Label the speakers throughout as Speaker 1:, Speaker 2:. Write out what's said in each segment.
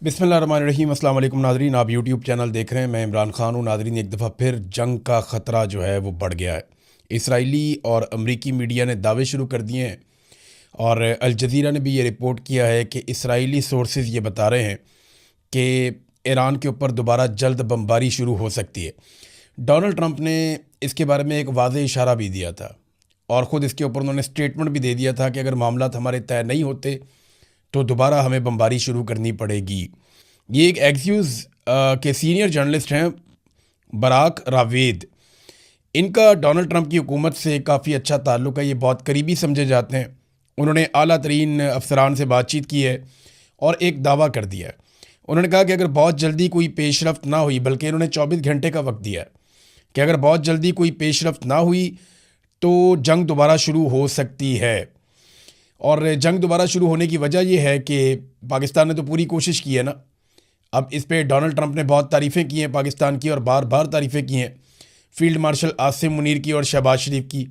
Speaker 1: बिस्मिल्लाहिर्रहमानिर्रहीम। अस्सलाम वालेकुम नाज़रीन, आप यूट्यूब चैनल देख रहे हैं। मैं इमरान खान हूँ। नाज़रीन, एक दफ़ा फिर जंग का ख़तरा जो है वो बढ़ गया है। इसराइली और अमरीकी मीडिया ने दावे शुरू कर दिए हैं और अल जज़ीरा ने भी ये रिपोर्ट किया है कि इसराइली सोर्सेज ये बता रहे हैं कि ईरान के ऊपर दोबारा जल्द बमबारी शुरू हो सकती है। डोनाल्ड ट्रंप ने इसके बारे में एक वाज़ेह इशारा भी दिया था और ख़ुद इसके ऊपर उन्होंने स्टेटमेंट भी दे दिया था कि अगर मामलात हमारे तय नहीं होते तो दोबारा हमें बमबारी शुरू करनी पड़ेगी। ये एक एक्सियूज़ के सीनियर जर्नलिस्ट हैं, बराक रावेद। इनका डोनाल्ड ट्रंप की हुकूमत से काफ़ी अच्छा ताल्लुक़ है, ये बहुत करीबी समझे जाते हैं। उन्होंने आला तरीन अफसरान से बातचीत की है और एक दावा कर दिया है। उन्होंने कहा कि अगर बहुत जल्दी कोई पेशरफ्त ना हुई, बल्कि इन्होंने 24 घंटे का वक्त दिया है कि अगर बहुत जल्दी कोई पेशरफ्त ना हुई तो जंग दोबारा शुरू हो सकती है। और जंग दोबारा शुरू होने की वजह यह है कि पाकिस्तान ने तो पूरी कोशिश की है ना। अब इस पे डोनाल्ड ट्रंप ने बहुत तारीफ़ें की हैं पाकिस्तान की, और बार बार तारीफ़ें की हैं फील्ड मार्शल आसिम मुनीर की और शहबाज शरीफ की,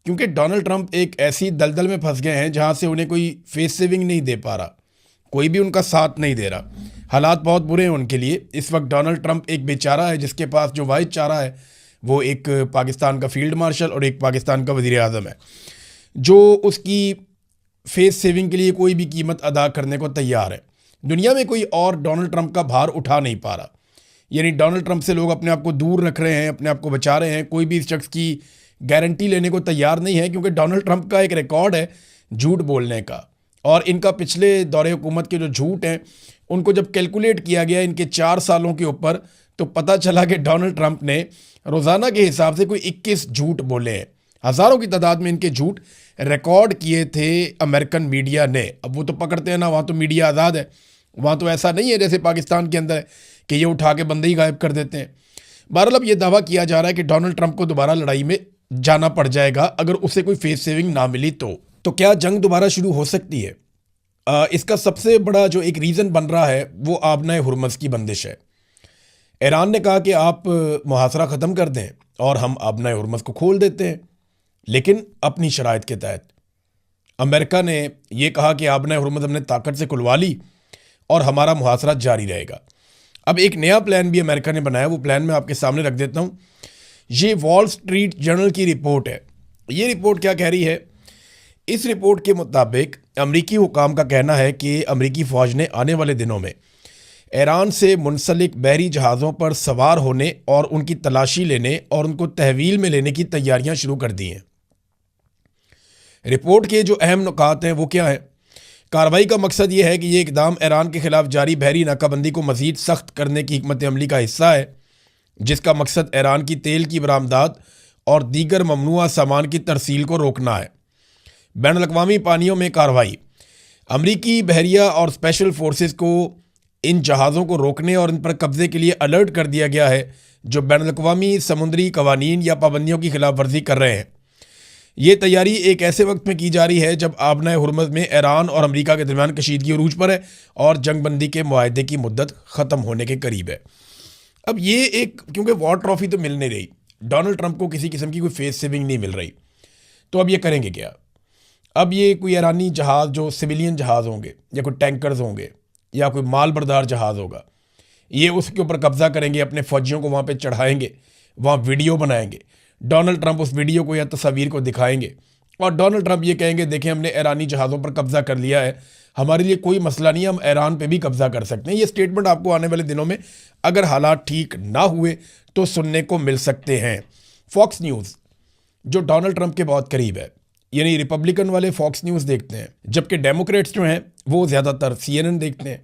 Speaker 1: क्योंकि डोनाल्ड ट्रंप एक ऐसी दलदल में फंस गए हैं जहां से उन्हें कोई फेस सेविंग नहीं दे पा रहा, कोई भी उनका साथ नहीं दे रहा। हालात बहुत बुरे हैं उनके लिए। इस वक्त डोनाल्ड ट्रंप एक बेचारा है जिसके पास जो वाहिद चारा है वो एक पाकिस्तान का फील्ड मार्शल और एक पाकिस्तान का वज़ीर आज़म है, जो उसकी फेस सेविंग के लिए कोई भी कीमत अदा करने को तैयार है। दुनिया में कोई और डोनाल्ड ट्रंप का भार उठा नहीं पा रहा। यानी डोनाल्ड ट्रंप से लोग अपने आप को दूर रख रहे हैं, अपने आप को बचा रहे हैं। कोई भी इस शख्स की गारंटी लेने को तैयार नहीं है, क्योंकि डोनाल्ड ट्रंप का एक रिकॉर्ड है झूठ बोलने का। और इनका पिछले दौरे हुकूमत के जो झूठ हैं उनको जब कैलकुलेट किया गया इनके 4 सालों के ऊपर, तो पता चला कि डोनाल्ड ट्रंप ने रोज़ाना के हिसाब से कोई 21 झूठ बोले हैं। हज़ारों की तादाद में इनके झूठ रिकॉर्ड किए थे अमेरिकन मीडिया ने। अब वो तो पकड़ते हैं ना, वहाँ तो मीडिया आज़ाद है। वहाँ तो ऐसा नहीं है जैसे पाकिस्तान के अंदर है कि ये उठा के बंदे ही गायब कर देते हैं। बहरहाल अब ये दावा किया जा रहा है कि डोनाल्ड ट्रंप को दोबारा लड़ाई में जाना पड़ जाएगा अगर उसे कोई फेस सेविंग ना मिली तो क्या जंग दोबारा शुरू हो सकती है? इसका सबसे बड़ा जो एक रीज़न बन रहा है वो आबनाए हुरमज़ की बंदिश है। ईरान ने कहा कि आप मुहासरा ख़त्म कर दें और हम आबनाए हुरमज़ को खोल देते हैं, लेकिन अपनी शराइत के तहत। अमेरिका ने यह कहा कि आबनाए हुरमज़ हमने ताकत से खुलवा ली और हमारा मुहासरा जारी रहेगा। अब एक नया प्लान भी अमेरिका ने बनाया, वो प्लान मैं आपके सामने रख देता हूँ। ये वॉल स्ट्रीट जर्नल की रिपोर्ट है। ये रिपोर्ट क्या कह रही है? इस रिपोर्ट के मुताबिक अमरीकी हुकाम का कहना है कि अमरीकी फ़ौज ने आने वाले दिनों में ईरान से मुंसलिक बहरी जहाज़ों पर सवार होने और उनकी तलाशी लेने और उनको तहवील में लेने की तैयारियां शुरू कर दी हैं। रिपोर्ट के जो अहम नुकात हैं वो क्या है? कार्रवाई का मकसद ये है कि ये इकदाम ईरान के खिलाफ जारी बहरी नाकाबंदी को मज़ीद सख्त करने की हिकमत अमली का हिस्सा है, जिसका मकसद ईरान की तेल की बरामदात और दीगर ममनुआ सामान की तरसील को रोकना है। बैनुल-अक़वामी पानियों में कार्रवाई। अमरीकी बहरिया और स्पेशल फोर्सेस को इन जहाज़ों को रोकने और इन पर कब्ज़े के लिए अलर्ट कर दिया गया है जो बैनुल-अक़वामी समुद्री कवानीन या पाबंदियों की खिलाफ वर्जी कर रहे हैं। ये तैयारी एक ऐसे वक्त में की जा रही है जब आबनाए हुरमज़ में ईरान और अमेरिका के दरमियान कशीदगी अरूज पर है और जंगबंदी के मुआहदे की मुद्दत ख़त्म होने के करीब है। अब ये एक, क्योंकि वॉर ट्रॉफी तो मिल नहीं रही, डोनाल्ड ट्रंप को किसी किस्म की कोई फेस सेविंग नहीं मिल रही, तो अब ये करेंगे क्या? अब ये कोई ईरानी जहाज़ जो सिविलियन जहाज़ होंगे या कोई टैंकर्स होंगे या कोई माल बरदार जहाज़ होगा, ये उसके ऊपर कब्ज़ा करेंगे, अपने फ़ौजियों को वहाँ पे चढ़ाएंगे, वहाँ वीडियो बनाएंगे। डोनाल्ड ट्रंप उस वीडियो को या तस्वीर को दिखाएंगे और डोनाल्ड ट्रंप ये कहेंगे देखें हमने ईरानी जहाज़ों पर कब्ज़ा कर लिया है, हमारे लिए कोई मसला नहीं है, हम ईरान पे भी कब्ज़ा कर सकते हैं। ये स्टेटमेंट आपको आने वाले दिनों में अगर हालात ठीक ना हुए तो सुनने को मिल सकते हैं। फॉक्स न्यूज़ जो डोनाल्ड ट्रंप के बहुत करीब है, यानी रिपब्लिकन वाले फॉक्स न्यूज़ देखते हैं, जबकि डेमोक्रेट्स जो हैं वो ज़्यादातर CNN देखते हैं।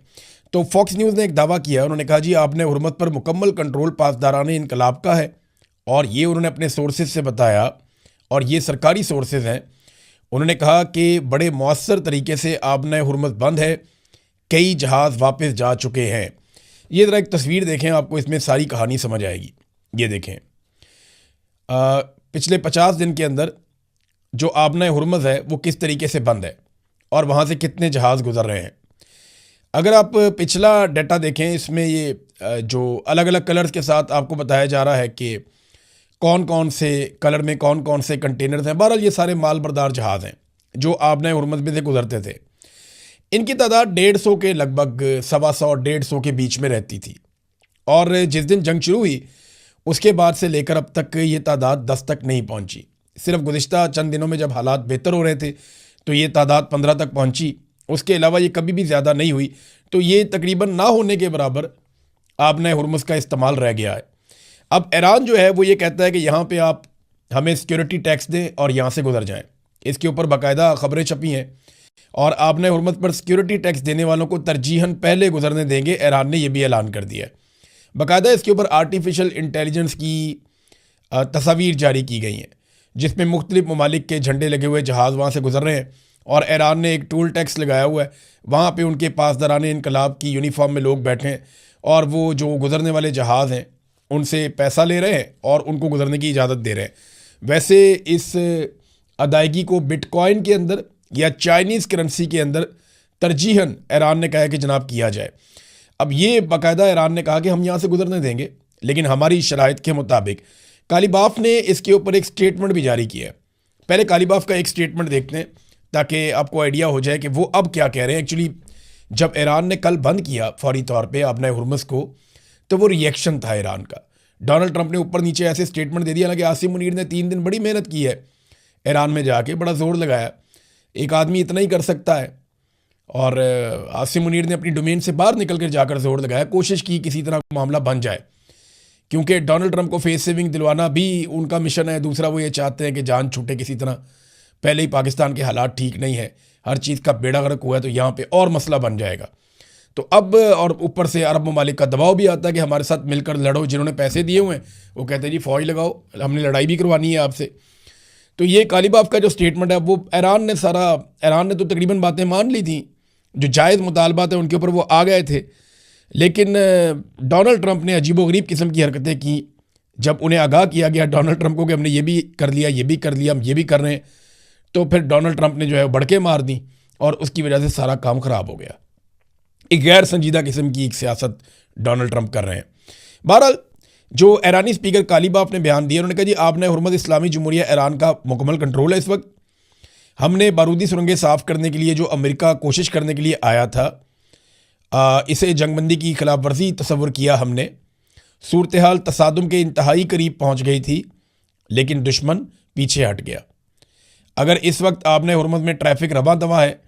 Speaker 1: तो फॉक्स न्यूज़ ने एक दावा किया, उन्होंने कहा जी आपने हुरमत पर मुकम्मल कंट्रोल पासदाराने इनकलाब का है, और ये उन्होंने अपने सोर्सेज से बताया और ये सरकारी सोर्सेज हैं। उन्होंने कहा कि बड़े मौसर तरीके से आबनाए हुरमत बंद है, कई जहाज़ वापस जा चुके हैं। ये ज़रा एक तस्वीर देखें, आपको इसमें सारी कहानी समझ आएगी। ये देखें, पिछले 50 दिन के अंदर जो आबनाए हुरमज़ है वो किस तरीके से बंद है और वहाँ से कितने जहाज़ गुजर रहे हैं। अगर आप पिछला डाटा देखें, इसमें ये जो अलग अलग कलर्स के साथ आपको बताया जा रहा है कि कौन कौन से कलर में कौन कौन से कंटेनर्स हैं। बहरहाल ये सारे माल बरदार जहाज़ हैं जो आबनाए हुरमज़ में से गुजरते थे। इनकी तादाद 150 के लगभग 125 150 के बीच में रहती थी। और जिस दिन जंग शुरू हुई उसके बाद से लेकर अब तक ये तादाद 10 तक नहीं पहुंची। सिर्फ गुज़िश्ता चंद दिनों में जब हालात बेहतर हो रहे थे तो ये तादाद 15 तक पहुंची, उसके अलावा ये कभी भी ज़्यादा नहीं हुई। तो ये तकरीबन ना होने के बराबर आबना हुर्मुज़ का इस्तेमाल रह गया है। अब ईरान जो है वो ये कहता है कि यहाँ पे आप हमें सिक्योरिटी टैक्स दें और यहाँ से गुजर जाएं। इसके ऊपर बाकायदा खबरें छपी हैं और आबना हुर्मुज़ पर सिक्योरिटी टैक्स देने वालों को तरजीहन पहले गुजरने देंगे, ईरान ने यह भी ऐलान कर दिया है। बाकायदा इसके ऊपर आर्टिफिशियल इंटेलिजेंस की तस्वीर जारी की गई हैं जिसमें मुख्तलिफ ममालिक के झंडे लगे हुए जहाज़ वहाँ से गुजर रहे हैं और ईरान ने एक टोल टैक्स लगाया हुआ है। वहाँ पे उनके पासदारान इनकलाब की यूनिफॉर्म में लोग बैठे हैं और वो जो गुजरने वाले जहाज़ हैं उनसे पैसा ले रहे हैं और उनको गुजरने की इजाज़त दे रहे हैं। वैसे इस अदायगी को बिटकॉइन के अंदर या चाइनीज़ करेंसी के अंदर तरजीहन ईरान ने कहा है कि जनाब किया जाए। अब ये बाकायदा ईरान ने कहा कि हम यहाँ से गुजरने देंगे लेकिन हमारी शराइत के मुताबिक। कालीबाफ ने इसके ऊपर एक स्टेटमेंट भी जारी किया है। पहले कालीबाफ का एक स्टेटमेंट देखते हैं ताकि आपको आइडिया हो जाए कि वो अब क्या कह रहे हैं। एक्चुअली जब ईरान ने कल बंद किया फौरी तौर पे आबना हुर्मुज़ को तो वो रिएक्शन था ईरान का। डोनाल्ड ट्रंप ने ऊपर नीचे ऐसे स्टेटमेंट दे दिया ना कि आसिम मुनीर ने 3 दिन बड़ी मेहनत की है, ईरान में जाके बड़ा जोर लगाया, एक आदमी इतना ही कर सकता है। और आसिम मुनीर ने अपनी डोमेन से बाहर निकल कर जाकर जोर लगाया, कोशिश की किसी तरह मामला बन जाए, क्योंकि डोनाल्ड ट्रंप को फेस सेविंग दिलवाना भी उनका मिशन है। दूसरा वो ये चाहते हैं कि जान छूटे किसी तरह। पहले ही पाकिस्तान के हालात ठीक नहीं है, हर चीज़ का बेड़ा गर्क हुआ है, तो यहाँ पे और मसला बन जाएगा। तो अब और ऊपर से अरब ममालिक का दबाव भी आता है कि हमारे साथ मिलकर लड़ो। जिन्होंने पैसे दिए हुए हैं वो कहते हैं जी फ़ौज लगाओ, हमने लड़ाई भी करवानी है आपसे। तो ये कालीबाफ का जो स्टेटमेंट है वो ईरान ने तो तकरीबन बातें मान ली थी, जो जायज़ मुतालबात है उनके ऊपर वो आ गए थे। लेकिन डोनाल्ड ट्रंप ने अजीबोगरीब किस्म की हरकतें की। जब उन्हें आगाह किया गया डोनाल्ड ट्रंप को कि हमने ये भी कर लिया, ये भी कर लिया, हम ये भी कर रहे हैं, तो फिर डोनाल्ड ट्रंप ने जो है बड़के मार दी और उसकी वजह से सारा काम ख़राब हो गया। एक गैर संजीदा किस्म की एक सियासत डोनाल्ड ट्रंप कर रहे हैं। बहरहाल जो ईरानी स्पीकर कालीबाफ ने बयान दिया, उन्होंने कहा जी आबना हुर्मुज़ इस्लामी जमहूरिया ईरान का मुकम्मल कंट्रोल है इस वक्त। हमने बारूदी सुरंगें साफ़ करने के लिए जो अमेरिका कोशिश करने के लिए आया था, इसे जंगबंदी की खिलाफ वर्जी तस्वुर किया हमने। सूरत हाल तसादुम के इंतहाई करीब पहुँच गई थी लेकिन दुश्मन पीछे हट गया। अगर इस वक्त आबना हुर्मुज़ में ट्रैफिक रवां दवा है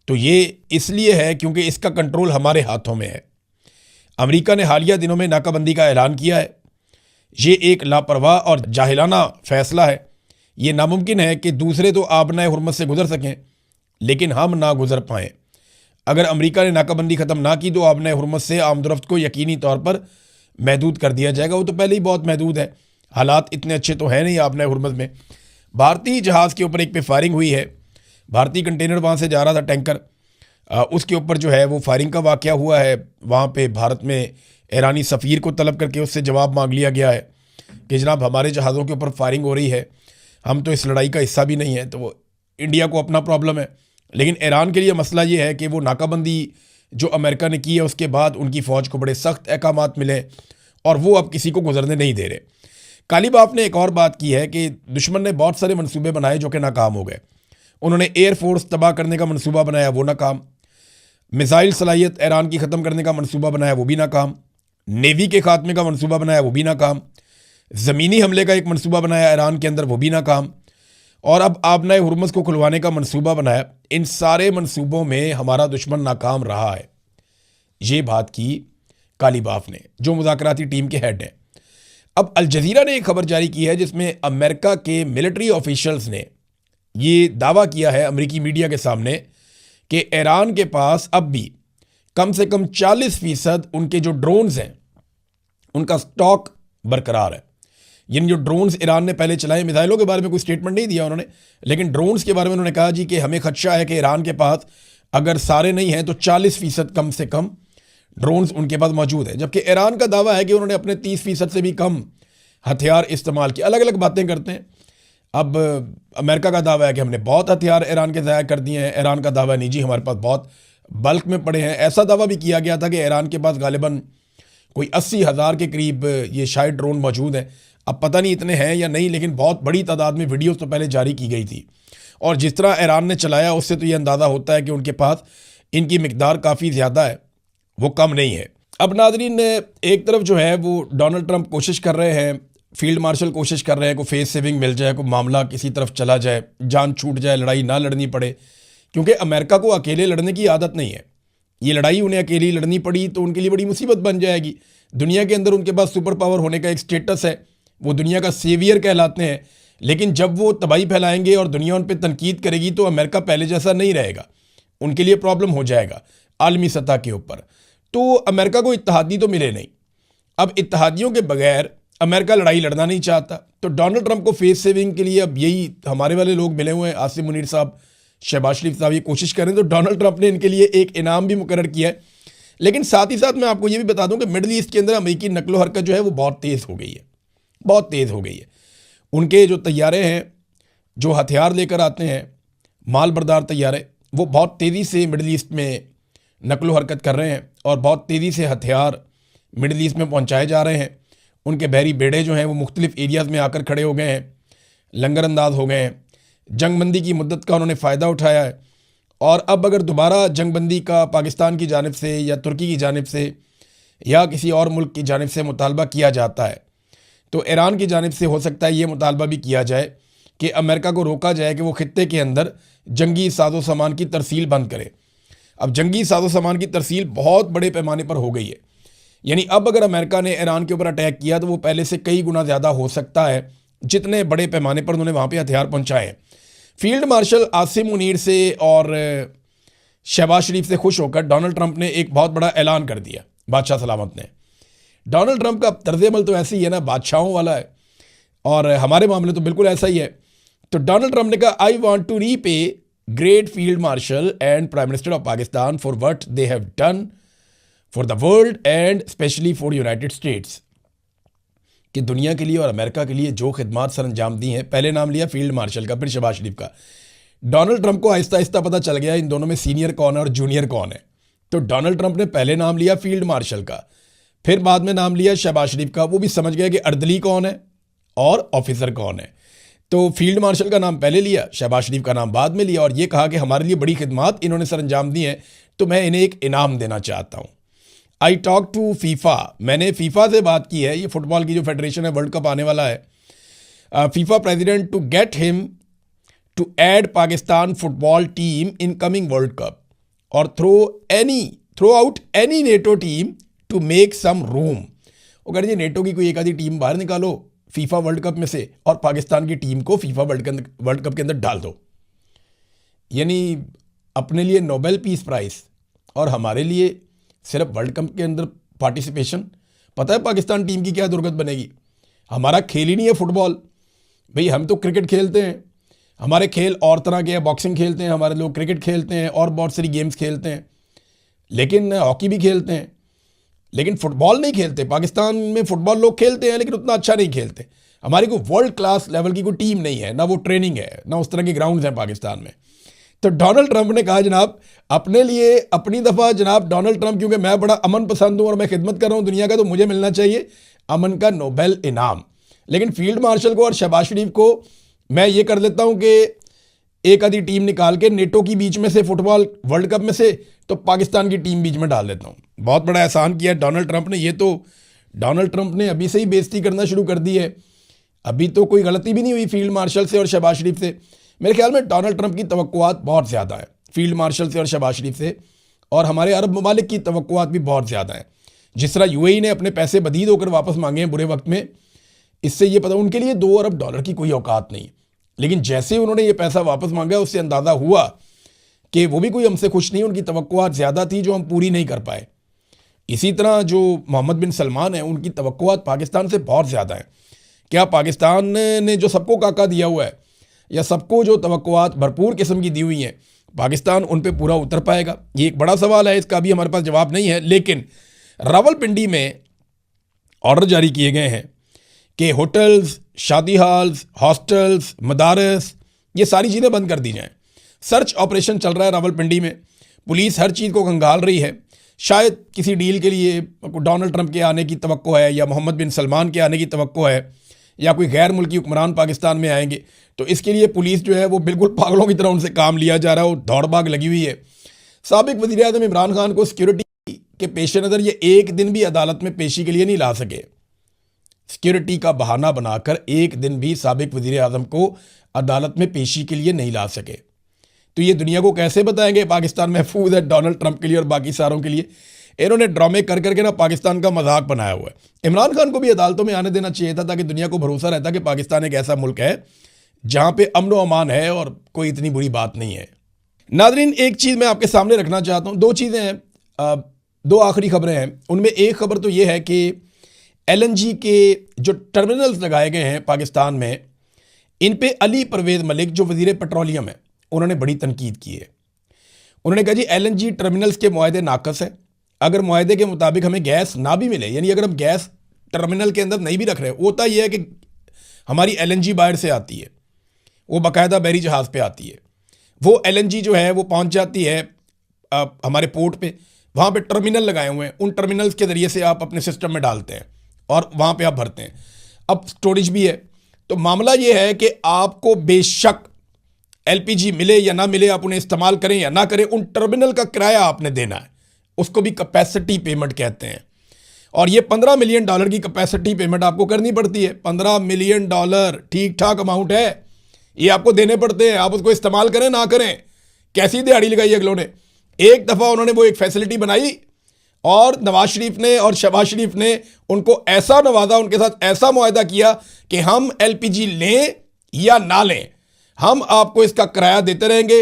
Speaker 1: तो ये इसलिए है क्योंकि इसका कंट्रोल हमारे हाथों में है। अमेरिका ने हालिया दिनों में नाकाबंदी का ऐलान किया है। ये एक लापरवाह और जाहिलाना फ़ैसला है। ये नामुमकिन है कि दूसरे तो आबना हुर्मुज़ से गुजर सकें लेकिन हम ना गुजर पाएँ। अगर अमेरिका ने नाकाबंदी ख़त्म ना की तो आबना हुर्मुज़ से आमदरफ्त को यकीनी तौर पर महदूद कर दिया जाएगा। वो तो पहले ही बहुत महदूद है, हालात इतने अच्छे तो हैं नहीं आबना हुर्मुज़ में। भारतीय जहाज़ के ऊपर एक पे फायरिंग हुई है, भारतीय कंटेनर वहाँ से जा रहा था टैंकर, उसके ऊपर जो है वो फायरिंग का वाक़या हुआ है। वहाँ पे भारत में ईरानी सफ़ीर को तलब करके उससे जवाब मांग लिया गया है कि जनाब हमारे जहाज़ों के ऊपर फायरिंग हो रही है, हम तो इस लड़ाई का हिस्सा भी नहीं है। तो वो इंडिया को अपना प्रॉब्लम है, लेकिन ईरान के लिए मसला ये है कि वो नाकाबंदी जो अमेरिका ने की है उसके बाद उनकी फ़ौज को बड़े सख्त अहकामात मिले और वो अब किसी को गुजरने नहीं दे रहे। कालीबाफ ने एक और बात की है कि दुश्मन ने बहुत सारे मंसूबे बनाए जो कि नाकाम हो गए। उन्होंने एयरफोर्स तबाह करने का मंसूबा बनाया, वो नाकाम। मिसाइल सलाहियत ईरान की ख़त्म करने का मंसूबा बनाया, वो भी नाकाम। नेवी के खात्मे का मंसूबा बनाया, वो भी नाकाम। ज़मीनी हमले का एक मंसूबा बनाया ईरान के अंदर, वो भी नाकाम। और अब आबना हुर्मुज़ को खुलवाने का मंसूबा बनाया। इन सारे मंसूबों में हमारा दुश्मन नाकाम रहा है। ये बात की कालीबाफ ने, जो मुज़ाकराती टीम के हेड हैं। अब अल जज़ीरा ने एक खबर जारी की है जिसमें अमेरिका के मिलिट्री ऑफिशियल्स ने ये दावा किया है अमेरिकी मीडिया के सामने कि ईरान के पास अब भी कम से कम 40% उनके जो ड्रोन्स हैं उनका स्टॉक बरकरार है। यानी जो ड्रोन्स ईरान ने पहले चलाए, मिसाइलों के बारे में कोई स्टेटमेंट नहीं दिया उन्होंने, लेकिन ड्रोन्स के बारे में उन्होंने कहा जी कि हमें खदशा है कि ईरान के पास अगर सारे नहीं हैं तो 40% कम से कम ड्रोन्स उनके पास मौजूद है। जबकि ईरान का दावा है कि उन्होंने अपने 30% से भी कम हथियार इस्तेमाल किए। अलग अलग बातें करते हैं। अब अमेरिका का दावा है कि हमने बहुत हथियार ईरान के ज़ाया कर दिए हैं, ईरान का दावा नहीं जी हमारे पास बहुत बल्क में पड़े हैं। ऐसा दावा भी किया गया था कि ईरान के पास गालिबन कोई 80,000 के करीब ये शायद ड्रोन मौजूद हैं। अब पता नहीं इतने हैं या नहीं, लेकिन बहुत बड़ी तादाद में वीडियोस तो पहले जारी की गई थी। और जिस तरह ईरान ने चलाया उससे तो ये अंदाज़ा होता है कि उनके पास इनकी मिकदार काफ़ी ज़्यादा है, वो कम नहीं है। अब नाज़रीन, एक तरफ जो है वो डोनाल्ड ट्रंप कोशिश कर रहे हैं, फील्ड मार्शल कोशिश कर रहे हैं, कोई फेस सेविंग मिल जाए, कोई मामला किसी तरफ चला जाए, जान छूट जाए, लड़ाई ना लड़नी पड़े, क्योंकि अमेरिका को अकेले लड़ने की आदत नहीं है। ये लड़ाई उन्हें अकेली लड़नी पड़ी तो उनके लिए बड़ी मुसीबत बन जाएगी। दुनिया के अंदर उनके पास सुपर पावर होने का एक स्टेटस है, वो दुनिया का सेवियर कहलाते हैं, लेकिन जब वो तबाही फैलाएंगे और दुनिया उन पर तनकीद करेगी तो अमेरिका पहले जैसा नहीं रहेगा, उनके लिए प्रॉब्लम हो जाएगा आलमी सतह के ऊपर। तो अमेरिका को इत्तेहादी तो मिले नहीं। अब इत्तेहादियों के बगैर अमेरिका लड़ाई लड़ना नहीं चाहता, तो डोनाल्ड ट्रंप को फेस सेविंग के लिए अब यही हमारे वाले लोग मिले हुए हैं, आसिम मुनीर साहब, शहबाज शरीफ साहब, ये कोशिश करें तो डोनाल्ड ट्रंप ने इनके लिए एक इनाम भी मुकर्रर किया है। लेकिन साथ ही साथ मैं आपको ये भी बता दूं कि मिडल ईस्ट के अंदर अमेरिकी नकलो हरकत जो है वो बहुत तेज़ हो गई है, बहुत तेज़ हो गई है। उनके जो तैयारे हैं, जो हथियार लेकर आते हैं, माल बरदार तैयारे, वो बहुत तेज़ी से मिडल ईस्ट में नकलो हरकत कर रहे हैं और बहुत तेज़ी से हथियार मिडल ईस्ट में पहुँचाए जा रहे हैं। उनके बहरी बेड़े जो हैं वो मुख्तलिफ एरियाज़ में आकर खड़े हो गए हैं, लंगर अंदाज हो गए हैं। जंगबंदी की मुद्दत का उन्होंने फ़ायदा उठाया है और अब अगर दोबारा जंगबंदी का पाकिस्तान की जानिब से या तुर्की की जानिब से या किसी और मुल्क की जानिब से मुतालबा किया जाता है तो ईरान की जानिब से हो सकता है ये मुतालबा भी किया जाए कि अमेरिका को रोका जाए कि वो खित्ते के अंदर जंगी साजो सामान की तरसील बंद करे। अब जंगी साजो सामान की तरसील बहुत बड़े पैमाने पर हो गई है, यानी अब अगर अमेरिका ने ईरान के ऊपर अटैक किया तो वो पहले से कई गुना ज़्यादा हो सकता है जितने बड़े पैमाने पर उन्होंने वहाँ पे हथियार पहुँचाए हैं। फील्ड मार्शल आसिम मुनीर से और शहबाज शरीफ से खुश होकर डोनाल्ड ट्रंप ने एक बहुत बड़ा ऐलान कर दिया, बादशाह सलामत ने। डोनाल्ड ट्रंप का तर्ज अमल तो ऐसे ही है ना, बादशाहों वाला है, और हमारे मामले तो बिल्कुल ऐसा ही है। तो डोनाल्ड ट्रंप ने कहा, I want to repay great field marshal and prime minister of Pakistan for what they have done for the world and specially for United States, कि दुनिया के लिए और अमेरिका के लिए जो खिदमात सर अंजाम दी हैं। पहले नाम लिया फील्ड मार्शल का, फिर शहबाज शरीफ का। डोनाल्ड ट्रंप को आहिस्ता आहिस्ता पता चल गया इन दोनों में सीनियर कौन है और जूनियर कौन है, तो डोनाल्ड ट्रंप ने पहले नाम लिया फील्ड मार्शल का, फिर बाद में नाम लिया शहबाज शरीफ का। वो भी समझ गया कि अर्दली कौन है और ऑफिसर कौन है, तो फील्ड मार्शल का नाम पहले लिया, शहबाज शरीफ का नाम बाद में लिया, और ये कहा कि हमारे लिए बड़ी खिदमात इन्होंने सर अंजाम दी हैं तो मैं इन्हें एक इनाम देना चाहता हूँ। आई टॉक टू फीफा, मैंने फीफा से बात की है, ये फुटबॉल की जो फेडरेशन है, वर्ल्ड कप आने वाला है, FIFA president, to get him to add Pakistan football team in coming world cup और थ्रो आउट एनी नेटो team to make some room. वो कह रहे नेटो की कोई एक आधी टीम बाहर निकालो फीफा वर्ल्ड कप में से और पाकिस्तान की टीम को फीफा वर्ल्ड कप के अंदर डाल दो। यानी अपने लिए नोबेल पीस प्राइज़ और हमारे लिए सिर्फ वर्ल्ड कप के अंदर पार्टिसिपेशन। पता है पाकिस्तान टीम की क्या दुर्गत बनेगी? हमारा खेल ही नहीं है फुटबॉल भाई, हम तो क्रिकेट खेलते हैं, हमारे खेल और तरह के हैं, बॉक्सिंग खेलते हैं हमारे लोग, क्रिकेट खेलते हैं और बहुत सारी गेम्स खेलते हैं, लेकिन हॉकी भी खेलते हैं, लेकिन फुटबॉल नहीं खेलते। पाकिस्तान में फुटबॉल लोग खेलते हैं लेकिन उतना अच्छा नहीं खेलते। हमारी कोई वर्ल्ड क्लास लेवल की कोई टीम नहीं है, ना वो ट्रेनिंग है, ना उस तरह के ग्राउंड्स हैं पाकिस्तान में। तो डोनाल्ड ट्रंप ने कहा जनाब अपने लिए अपनी दफ़ा, जनाब डोनाल्ड ट्रंप, क्योंकि मैं बड़ा अमन पसंद हूँ और मैं खिदमत कर रहा हूँ दुनिया का, तो मुझे मिलना चाहिए अमन का नोबेल इनाम। लेकिन फील्ड मार्शल को और शहबाज शरीफ को मैं ये कर देता हूँ कि एक आधी टीम निकाल के नेटो की बीच में से, फुटबॉल वर्ल्ड कप में से, तो पाकिस्तान की टीम बीच में डाल देता हूँ। बहुत बड़ा एहसान किया डोनाल्ड ट्रंप ने। ये तो डोनाल्ड ट्रंप ने अभी से ही बेइज्जती करना शुरू कर दी है, अभी तो कोई गलती भी नहीं हुई फील्ड मार्शल से और शहबाज शरीफ से। मेरे ख्याल में डोनाल्ड ट्रंप की तवक्कुआत बहुत ज़्यादा है फील्ड मार्शल से और शहबाज शरीफ से, और हमारे अरब ममालिक की तवक्कुआत भी बहुत ज़्यादा है। जिस तरह यूएई ने अपने पैसे बदीद होकर वापस मांगे हैं बुरे वक्त में, इससे ये पता उनके लिए $2 अरब की कोई औकात नहीं, लेकिन जैसे उन्होंने ये पैसा वापस मांगा उससे अंदाज़ा हुआ कि वो भी कोई हमसे खुश नहीं, उनकी तवक्कुआत ज़्यादा थी जो हम पूरी नहीं कर पाए। इसी तरह जो मोहम्मद बिन सलमान है, उनकी तवक्कुआत पाकिस्तान से बहुत ज़्यादा है। क्या पाकिस्तान ने जो सबको काका दिया हुआ है या सबको जो तवक्कुआत भरपूर किस्म की दी हुई हैं, पाकिस्तान उन पे पूरा उतर पाएगा? ये एक बड़ा सवाल है, इसका भी हमारे पास जवाब नहीं है। लेकिन रावलपिंडी में ऑर्डर जारी किए गए हैं कि होटल्स, शादी हॉल्स, हॉस्टल्स, मदारस, ये सारी चीज़ें बंद कर दी जाएं। सर्च ऑपरेशन चल रहा है रावलपिंडी में, पुलिस हर चीज़ को खंगाल रही है। शायद किसी डील के लिए डोनाल्ड ट्रंप के आने की तवक्को है या मोहम्मद बिन सलमान के आने की तवक्को है या कोई गैर मुल्की हुक्मरान पाकिस्तान में आएंगे, तो इसके लिए पुलिस जो है वो बिल्कुल पागलों की तरह उनसे काम लिया जा रहा है, वो दौड़ भाग लगी हुई है। साबिक वज़ीर आज़म इमरान खान को सिक्योरिटी के पेश नज़र ये एक दिन भी अदालत में पेशी के लिए नहीं ला सके। सिक्योरिटी का बहाना बनाकर एक दिन भी साबिक वज़ीर आज़म को अदालत में पेशी के लिए नहीं ला सके। तो ये दुनिया को कैसे बताएंगे पाकिस्तान महफूज है डोनाल्ड ट्रंप के लिए और बाकी सारों के लिए। इन्होंने ड्रामे कर करके ना पाकिस्तान का मजाक बनाया हुआ है। इमरान खान को भी अदालतों में आने देना चाहिए था ताकि दुनिया को भरोसा रहता कि पाकिस्तान एक ऐसा मुल्क है जहां पे अमन व अमान है और कोई इतनी बुरी बात नहीं है। नादरीन, एक चीज़ मैं आपके सामने रखना चाहता हूँ। दो चीज़ें हैं, दो आखिरी खबरें हैं। उनमें एक खबर तो ये है कि LNG के जो टर्मिनल्स लगाए गए हैं पाकिस्तान में, इन पे अली परवेज़ मलिक जो वज़ीर पेट्रोलियम है उन्होंने बड़ी तनकीद की है। उन्होंने कहा जी LNG टर्मिनल्स के मुआहदे नाकस है। अगर मुआहदे के मुताबिक हमें गैस ना भी मिले, यानी अगर हम गैस टर्मिनल के अंदर नहीं भी रख रहे, होता यह है कि हमारी LNG बाहर से आती है, वो बाकायदा बहरी जहाज़ पे आती है। वो LNG जो है वो पहुंच जाती है हमारे पोर्ट पे, वहाँ पे टर्मिनल लगाए हुए हैं। उन टर्मिनल्स के ज़रिए से आप अपने सिस्टम में डालते हैं और वहाँ पे आप भरते हैं। अब स्टोरेज भी है। तो मामला ये है कि आपको बेशक LPG मिले या ना मिले, आप उन्हें इस्तेमाल करें या ना करें, उन टर्मिनल का किराया आपने देना है। उसको भी कैपेसिटी पेमेंट कहते हैं। और ये $15 मिलियन की कैपेसिटी पेमेंट आपको करनी पड़ती है। $15 मिलियन ठीक ठाक अमाउंट है, ये आपको देने पड़ते हैं। आप उसको इस्तेमाल करें ना करें, कैसी दिहाड़ी लगाई अगलों ने। एक दफ़ा उन्होंने वो एक फैसिलिटी बनाई और नवाज शरीफ ने और शहबाज शरीफ ने उनको ऐसा नवाजा, उनके साथ ऐसा मुआहदा किया कि हम LPG लें या ना लें, हम आपको इसका किराया देते रहेंगे।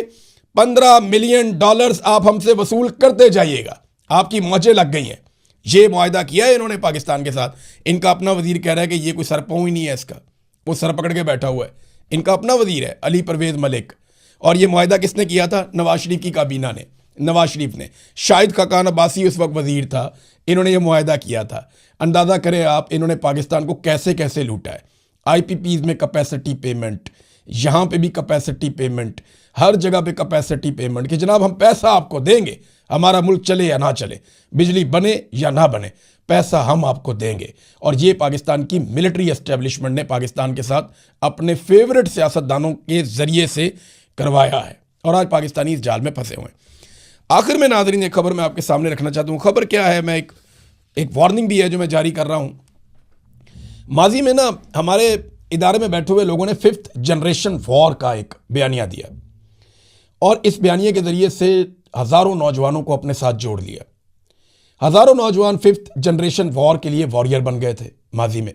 Speaker 1: $15 मिलियन आप हमसे वसूल करते जाइएगा। आपकी मौजें लग गई हैं। ये मुआहदा किया है इन्होंने पाकिस्तान के साथ। इनका अपना वजीर कह रहा है कि ये कोई सरपाँव ही नहीं है, इसका वो सर पकड़ के बैठा हुआ है। इनका अपना वजीर है अली परवेज़ मलिक। और ये मुआहदा किसने किया था? नवाज शरीफ की काबीना ने, नवाज शरीफ ने। शाहिद खाकान अब्बासी उस वक्त वजीर था, इन्होंने ये मुआहदा किया था। अंदाज़ा करें आप, इन्होंने पाकिस्तान को कैसे कैसे लूटा है। IPPs में कैपेसिटी पेमेंट, यहाँ पे भी कैपेसिटी पेमेंट, हर जगह पे कैपेसिटी पेमेंट कि जनाब हम पैसा आपको देंगे, हमारा मुल्क चले या ना चले, बिजली बने या ना बने, पैसा हम आपको देंगे। और ये पाकिस्तान की मिलिट्री एस्टेब्लिशमेंट ने पाकिस्तान के साथ अपने फेवरेट सियासतदानों के ज़रिए से करवाया है और आज पाकिस्तानी इस जाल में फंसे हुए हैं। आखिर में नाज़रीन एक खबर मैं आपके सामने रखना चाहता हूँ। खबर क्या है, मैं एक वार्निंग भी है जो मैं जारी कर रहा हूँ। माजी में ना हमारे इदारे में बैठे हुए लोगों ने 5th जनरेशन वॉर का एक बयानिया दिया और इस बयानिए के ज़रिए से हज़ारों नौजवानों को अपने साथ जोड़ लिया। हज़ारों नौजवान 5th जनरेशन वॉर के लिए वॉरियर बन गए थे माजी में,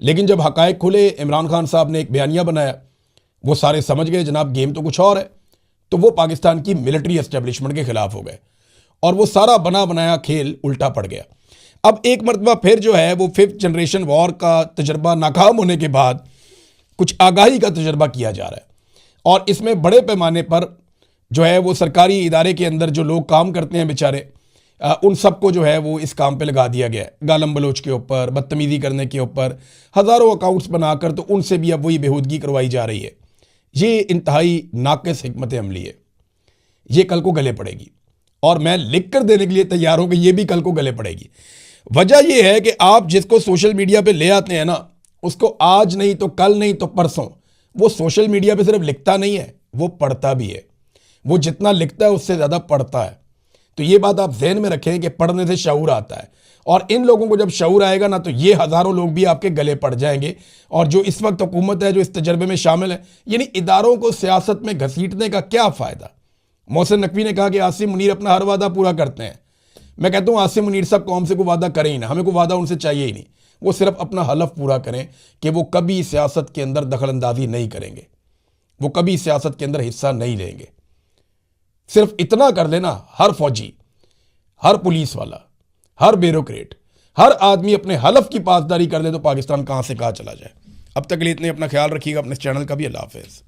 Speaker 1: लेकिन जब हक़ाइक़ खुले, इमरान खान साहब ने एक बयानिया बनाया, वो सारे समझ गए जनाब गेम तो कुछ और है। तो वो पाकिस्तान की मिलिट्री एस्टेब्लिशमेंट के ख़िलाफ़ हो गए और वो सारा बना बनाया खेल उल्टा पड़ गया। अब एक मरतबा फिर जो है वो 5th जनरेशन वॉर का तजर्बा नाकाम होने के बाद कुछ आगाही का तजर्बा किया जा रहा है और इसमें बड़े पैमाने पर जो है वो सरकारी इदारे के अंदर जो लोग काम करते हैं बेचारे, उन सबको जो है वो इस काम पे लगा दिया गया है। गालम बलोच के ऊपर, बदतमीज़ी करने के ऊपर हज़ारों अकाउंट्स बनाकर तो उनसे भी अब वही बेहूदगी करवाई जा रही है। ये इंतहाई नाक़िस हिकमत अमली है, ये कल को गले पड़ेगी और मैं लिख कर देने के लिए तैयार हूँ कि ये भी कल को गले पड़ेगी। वजह यह है कि आप जिसको सोशल मीडिया पे ले आते हैं ना, उसको आज नहीं तो कल नहीं तो परसों, वो सोशल मीडिया पे सिर्फ लिखता नहीं है, वो पढ़ता भी है। वो जितना लिखता है उससे ज़्यादा पढ़ता है। तो ये बात आप ज़हन में रखें कि पढ़ने से शऊर आता है और इन लोगों को जब शऊर आएगा ना तो ये हज़ारों लोग भी आपके गले पड़ जाएंगे। और जो इस वक्त हुकूमत है जो इस तजर्बे में शामिल है, यानी इदारों को सियासत में घसीटने का क्या फ़ायदा। मोहसिन नकवी ने कहा कि आसिम मुनीर अपना हर वादा पूरा करते हैं। मैं कहता हूँ आसिम मुनीर साहब कौम से कोई वादा करें ही ना, हमें कोई वादा उनसे चाहिए ही नहीं। वो सिर्फ अपना हलफ पूरा करें कि वो कभी सियासत के अंदर दखल अंदाजी नहीं करेंगे, वो कभी सियासत के अंदर हिस्सा नहीं लेंगे। सिर्फ इतना कर लेना, हर फौजी, हर पुलिस वाला, हर ब्यूरोक्रेट, हर आदमी अपने हलफ की पासदारी कर ले तो पाकिस्तान कहाँ से कहाँ चला जाए। अब तक के लिए इतने, अपना ख्याल रखिएगा, अपने चैनल का भी। अल्लाह हाफ़िज़।